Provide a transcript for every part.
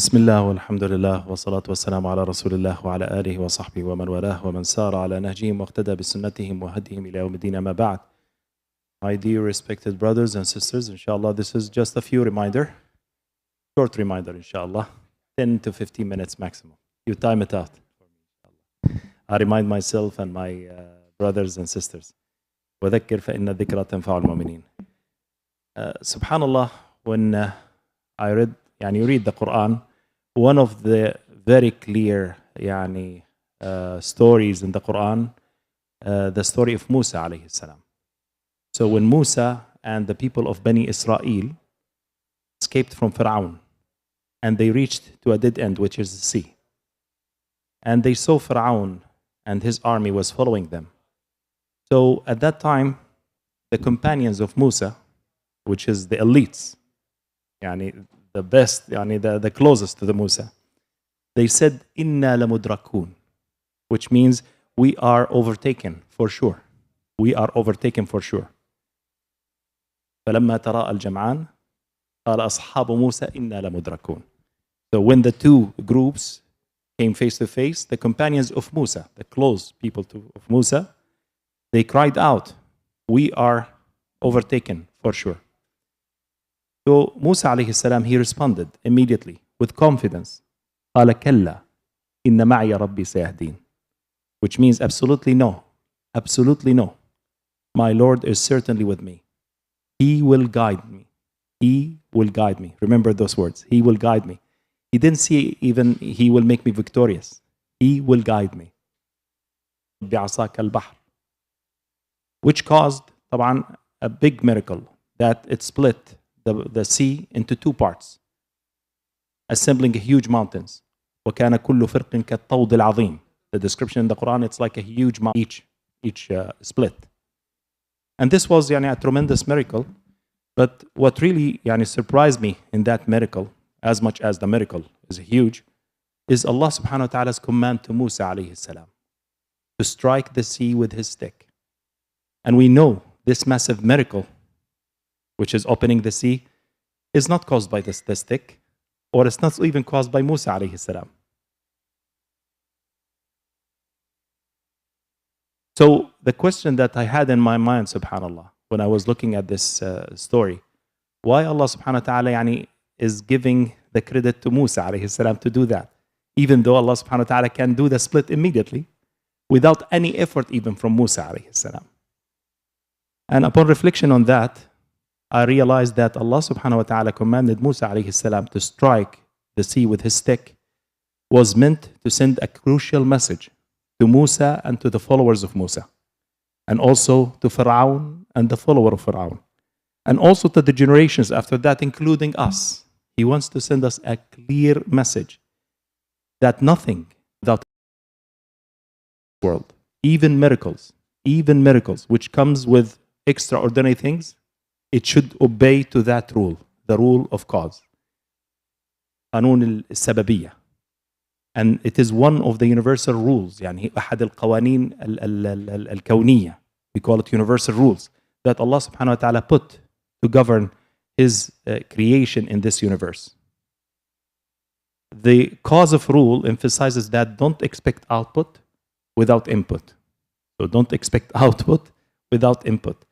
بسم الله والحمد لله والصلاة والسلام على رسول الله وعلى آله وصحبه ومن والاه ومن سار على نهجهم واقتدى بسنتهم وهديهم إلى يوم الدين. أما بعد. My dear respected brothers and sisters, inshallah, this is just a short reminder, inshallah, 10 to 15 minutes maximum. You time it out. I remind myself and my brothers and sisters. وذكر فإن الذكرى تنفع المؤمنين. Subhanallah, when I read the Quran, one of the very clear stories in the Quran, the story of Musa alayhi salam. So when Musa and the people of Bani Israel escaped from Fir'aun and they reached to a dead end, which is the sea, and they saw Fir'aun and his army was following them. So at that time, the companions of Musa, which is the elites, the best, the closest to the Musa, they said, "Inna lamudrakun," which means we are overtaken for sure. We are overtaken for sure. فَلَمَّا تَرَاءَ الْجَمْعَانِ قَالَ أَصْحَابُ مُوسَى إِنَّا لَمُدْرَكُونَ. So when the two groups came face to face, the companions of Musa, the close people of Musa, they cried out, "We are overtaken for sure." So Musa alayhi salam, he responded immediately with confidence. قَالَ كَلَّا إِنَّ مَعِيَ رَبِّي سَيَهْدِينَ, which means absolutely no. Absolutely no. My Lord is certainly with me. He will guide me. He will guide me. Remember those words. He will guide me. He didn't say even he will make me victorious. He will guide me. بِعَصَاكَ الْبَحْرِ, which caused طبعا a big miracle, that it split the sea into two parts, assembling huge mountains. وَكَانَ كُلُّ فِرْقٍ كَالطَّوْدِ الْعَظِيمِ. The description in the Quran, it's like a huge mountain, each split. And this was a tremendous miracle. But what really surprised me in that miracle, as much as the miracle is huge, is Allah subhanahu wa ta'ala's command to Musa alayhi salam to strike the sea with his stick. And we know this massive miracle, which is opening the sea, is not caused by the stick, or it's not even caused by Musa alayhi salam. So the question that I had in my mind, subhanallah, when I was looking at this story, why Allah subhanahu wa ta'ala is giving the credit to Musa alayhi salam to do that, even though Allah subhanahu wa ta'ala can do the split immediately without any effort even from Musa alayhi salam. And upon reflection on that, I realized that Allah subhanahu wa ta'ala commanded Musa alayhi salam to strike the sea with his stick was meant to send a crucial message to Musa and to the followers of Musa, and also to Fir'aun and the follower of Fir'aun, and also to the generations after that, including us. He wants to send us a clear message that nothing without the world, even miracles, which comes with extraordinary things, it should obey to that rule, the rule of cause. قانون السببية. And it is one of the universal rules, أحد القوانين الكونية. We call it universal rules that Allah subhanahu wa ta'ala put to govern His creation in this universe. The cause of rule emphasizes that don't expect output without input. So don't expect output without input,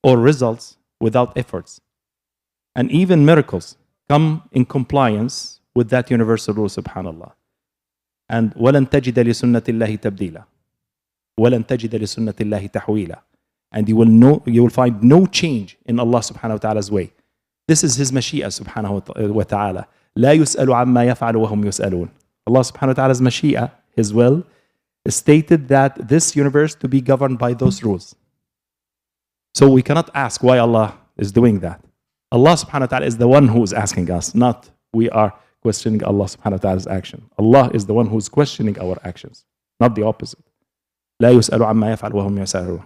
or results without efforts. And even miracles come in compliance with that universal rule, subhanallah. And وَلَن تَجِدَ لِسُنَّةِ اللَّهِ تَبْدِيلًا وَلَن تَجِدَ لِسُنَّةِ اللَّهِ تَحْوِيلًا. And you will find no change in Allah subhanahu wa ta'ala's way. This is His mashi'a subhanahu wa ta'ala. لا يسأل عما يفعل وهم يسألون. Allah subhanahu wa ta'ala's mashi'a, His will, stated that this universe to be governed by those rules. So we cannot ask why Allah is doing that. Allah subhanahu wa ta'ala is the one who is asking us, not we are questioning Allah subhanahu wa ta'ala's action. Allah is the one who is questioning our actions, not the opposite. لا يسأل عما يفعل وهم يسألون.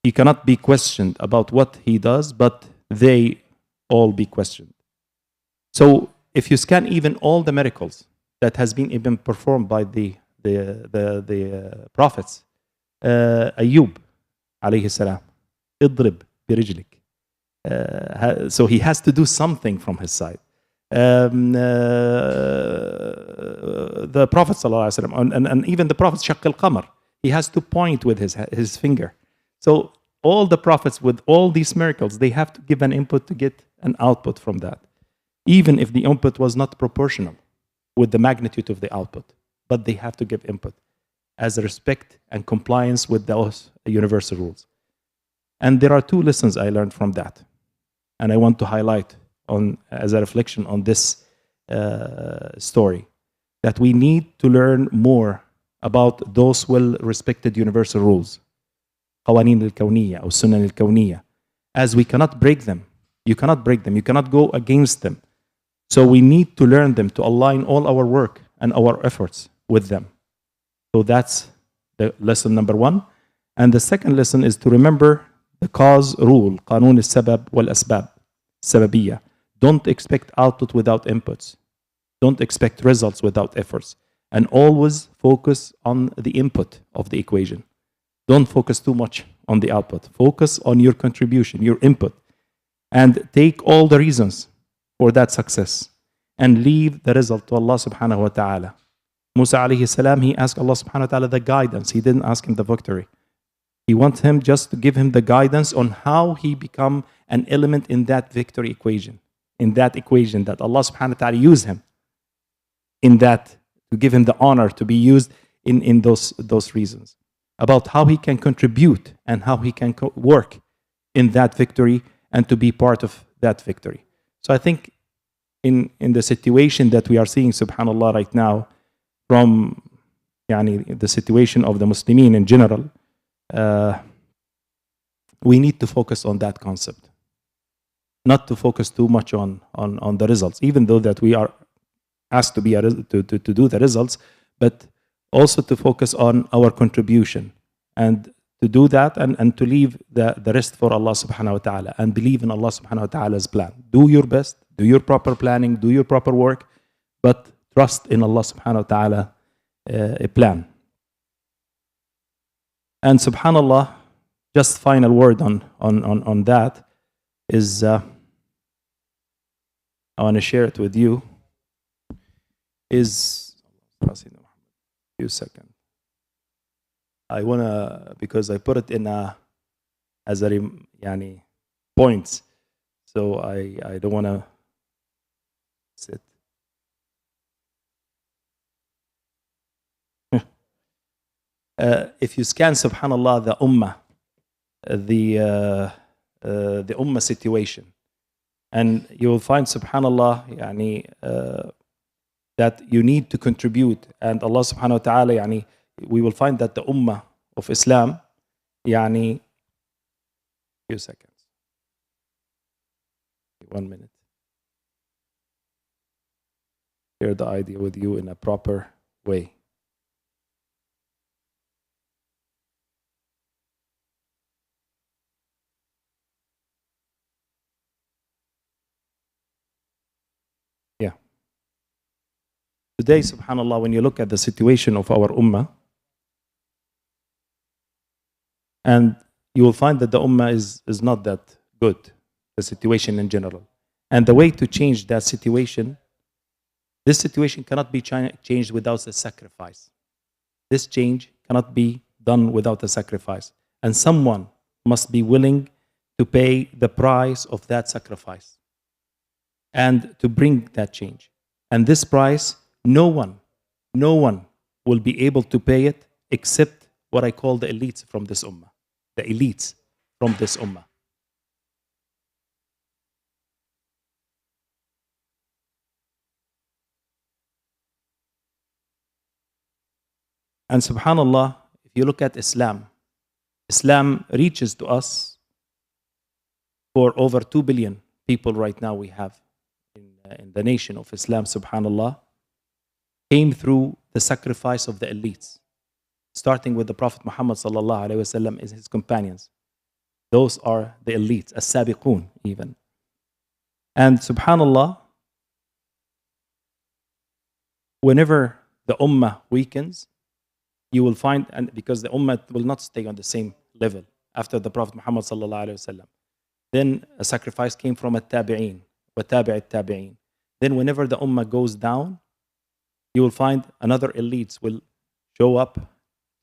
He cannot be questioned about what He does, but they all be questioned. So if you scan even all the miracles that has been even performed by the prophets, Ayub alayhi salam, اضرب برجلك. So he has to do something from his side. The Prophet ﷺ, and even the Prophet Shaq al-Qamar, he has to point with his finger. So all the prophets with all these miracles, they have to give an input to get an output from that, even if the input was not proportional with the magnitude of the output. But they have to give input as a respect and compliance with those universal rules. And there are two lessons I learned from that, and I want to highlight on as a reflection on this story, that we need to learn more about those well-respected universal rules, قوانين الكونية أو السنن الكونية, as we cannot break them. You cannot break them. You cannot go against them. So we need to learn them to align all our work and our efforts with them. So that's the lesson number one. And the second lesson is to remember the cause rule, قانون السبب والأسباب, السببية. Don't expect output without inputs. Don't expect results without efforts. And always focus on the input of the equation. Don't focus too much on the output. Focus on your contribution, your input. And take all the reasons for that success. And leave the result to Allah subhanahu wa ta'ala. Musa alayhi salam, he asked Allah subhanahu wa ta'ala the guidance. He didn't ask him the victory. He wants him just to give him the guidance on how he become an element in that victory equation. In that equation that Allah subhanahu wa ta'ala used him. In that, to give him the honor to be used in those reasons. About how he can contribute and how he can work in that victory and to be part of that victory. So I think in the situation that we are seeing, subhanAllah, right now, from the situation of the Muslimin in general, we need to focus on that concept. Not to focus too much on the results, even though that we are asked to be to do the results, but also to focus on our contribution and to do that and to leave the rest for Allah subhanahu wa ta'ala and believe in Allah subhanahu wa ta'ala's plan. Do your best, do your proper planning, do your proper work, but trust in Allah subhanahu wa ta'ala a plan. And subhanallah, just final word on that is I want to share it with you is few seconds. I want to, because I put it in as a points, so I don't want to sit. If you scan, subhanallah, the ummah, the ummah situation, and you will find, subhanallah, that you need to contribute, and Allah subhanahu wa ta'ala, we will find that the ummah of Islam, few seconds, 1 minute, share the idea with you in a proper way. Today, subhanAllah, when you look at the situation of our ummah, and you will find that the ummah is not that good, the situation in general. And the way to change that situation, this situation cannot be changed without a sacrifice. This change cannot be done without a sacrifice. And someone must be willing to pay the price of that sacrifice and to bring that change. And this price, no one will be able to pay it except what I call the elites from this ummah. The elites from this ummah. And subhanallah, if you look at Islam, Islam reaches to us for over 2 billion people right now we have in the nation of Islam, subhanallah, came through the sacrifice of the elites, starting with the Prophet Muhammad sallallahu alaihi wasallam and his companions. Those are the elites, as-sabiqun even. And subhanallah, whenever the ummah weakens, you will find, and because the ummah will not stay on the same level after the Prophet Muhammad sallallahu alaihi wasallam. Then a sacrifice came from a tabi'een, wa tabi'at tabi'een. Then whenever the ummah goes down, you will find another elites will show up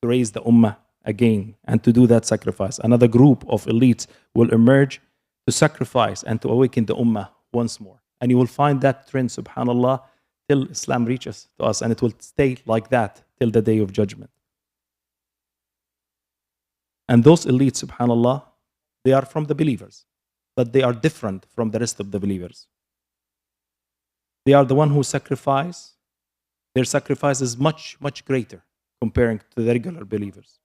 to raise the ummah again and to do that sacrifice. Another group of elites will emerge to sacrifice and to awaken the ummah once more. And you will find that trend, subhanAllah, till Islam reaches to us, and it will stay like that till the day of judgment. And those elites, subhanAllah, they are from the believers, but they are different from the rest of the believers. They are the one who sacrifice. Their sacrifice is much, much greater comparing to the regular believers.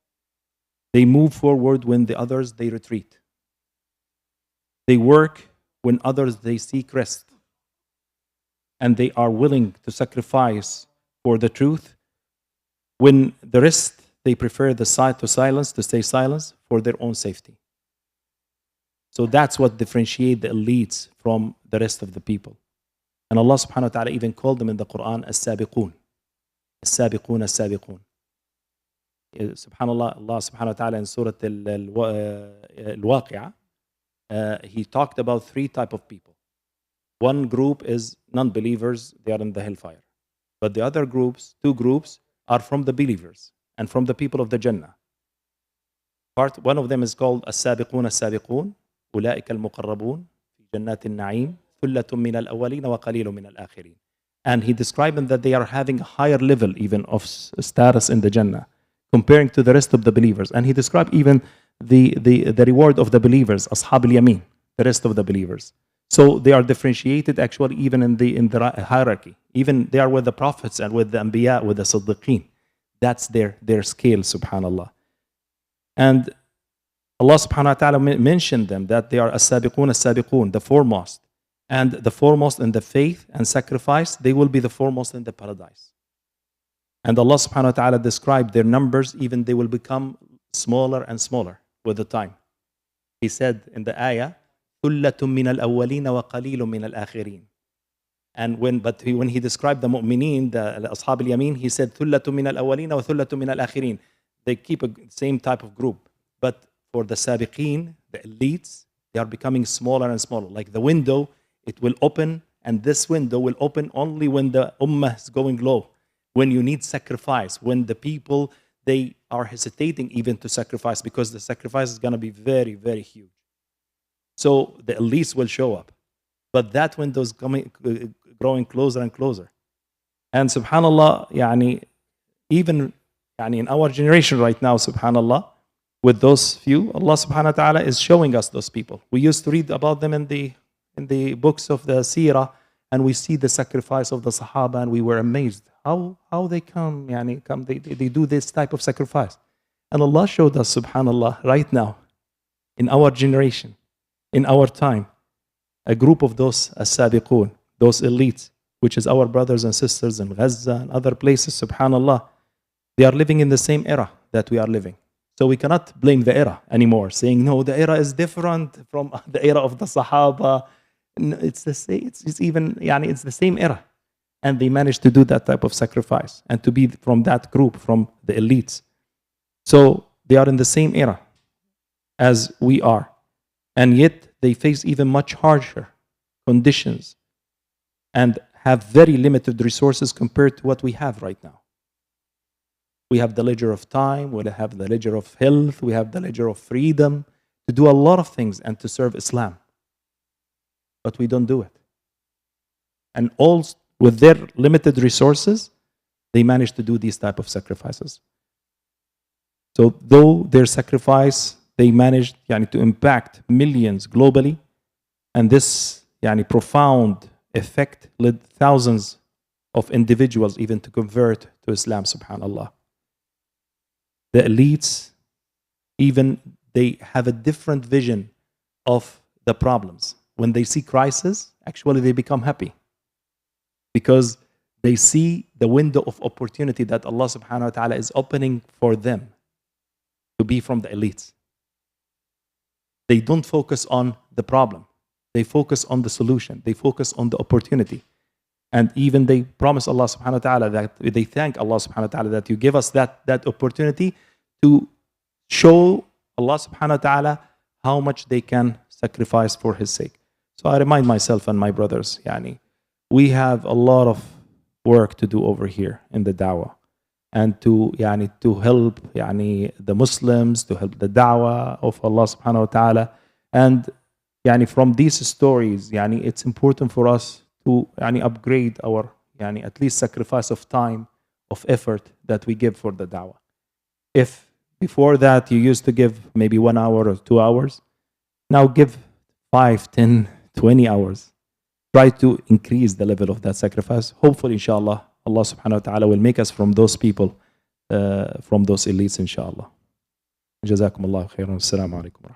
They move forward when the others, they retreat. They work when others, they seek rest. And they are willing to sacrifice for the truth when the rest, they prefer the side to silence, to stay silent for their own safety. So that's what differentiates the elites from the rest of the people. And Allah subhanahu wa ta'ala even called them in the Quran as-sabiqun. As-sabiqun, as-sabiqun. Subhanallah, Allah subhanahu wa ta'ala in Surah Al-Waqi'ah, He talked about three types of people. One group is non-believers, they are in the hellfire. But the other groups, two groups, are from the believers and from the people of the Jannah. One of them is called as-sabiqun, as-sabiqun. أولئك المقربون في جنات النعيم ثلة من الأولين وقليل من الآخرين. And he described them that they are having a higher level even of status in the Jannah comparing to the rest of the believers. And he described even the reward of the believers, أصحاب اليمين, the rest of the believers. So they are differentiated actually even in the hierarchy. Even they are with the prophets and with the anbiya, with the siddiqeen. That's their scale, subhanallah. And Allah subhanahu wa ta'ala mentioned them that they are as-sabiqun, as-sabiqun, the foremost. And the foremost in the faith and sacrifice, they will be the foremost in the paradise. And Allah subhanahu wa ta'ala described their numbers, even they will become smaller and smaller with the time. He said in the ayah, ثُلَّةٌ مِّنَ الْأَوَّلِينَ وَقَلِيلٌ مِّنَ الْآخِرِينَ. And when he described the mu'mineen, the ashab al-yamin, he said ثُلَّةٌ مِّنَ الْأَوَّلِينَ وَثُلَّةٌ مِّنَ الْآخِرِينَ. They keep a same type of group. But for the sabiqeen, the elites, they are becoming smaller and smaller. Like the window, it will open, and this window will open only when the ummah is going low, when you need sacrifice, when the people, they are hesitating even to sacrifice because the sacrifice is going to be very, very huge. So the elites will show up. But that window is growing closer and closer. And subhanAllah, even in our generation right now, subhanAllah, with those few, Allah subhanahu wa ta'ala is showing us those people. We used to read about them in the books of the seerah, and we see the sacrifice of the Sahaba, and we were amazed. How they come, they do this type of sacrifice. And Allah showed us, subhanAllah, right now, in our generation, in our time, a group of those as-sabiqun, those elites, which is our brothers and sisters in Gaza and other places, subhanAllah, they are living in the same era that we are living. So we cannot blame the era anymore, saying, no, the era is different from the era of the Sahaba. No, it's the same, it's the same era. And they managed to do that type of sacrifice and to be from that group, from the elites. So they are in the same era as we are. And yet they face even much harsher conditions and have very limited resources compared to what we have right now. We have the ledger of time, we have the ledger of health, we have the ledger of freedom to do a lot of things and to serve Islam. But we don't do it. And all with their limited resources, they manage to do these type of sacrifices. So though their sacrifice, they managed to impact millions globally, and this profound effect led thousands of individuals even to convert to Islam, subhanAllah. The elites, even they have a different vision of the problems. When they see crisis, actually they become happy because they see the window of opportunity that Allah subhanahu wa ta'ala is opening for them to be from the elites. They don't focus on the problem. They focus on the solution. They focus on the opportunity. And even they promise Allah subhanahu wa ta'ala that they thank Allah subhanahu wa ta'ala that you give us that opportunity to show Allah subhanahu wa ta'ala how much they can sacrifice for his sake. So I remind myself and my brothers, yani, we have a lot of work to do over here in the da'wah, and to help the Muslims, to help the da'wah of Allah subhanahu wa ta'ala. And from these stories, it's important for us to upgrade our at least sacrifice of time, of effort that we give for the da'wah. If before that you used to give maybe 1 hour or 2 hours, now give 5, 10, 20 hours. Try to increase the level of that sacrifice. Hopefully, inshallah, Allah subhanahu wa ta'ala will make us from those people, from those elites, inshallah. Jazakum Allah khairan. Assalamu alaikum.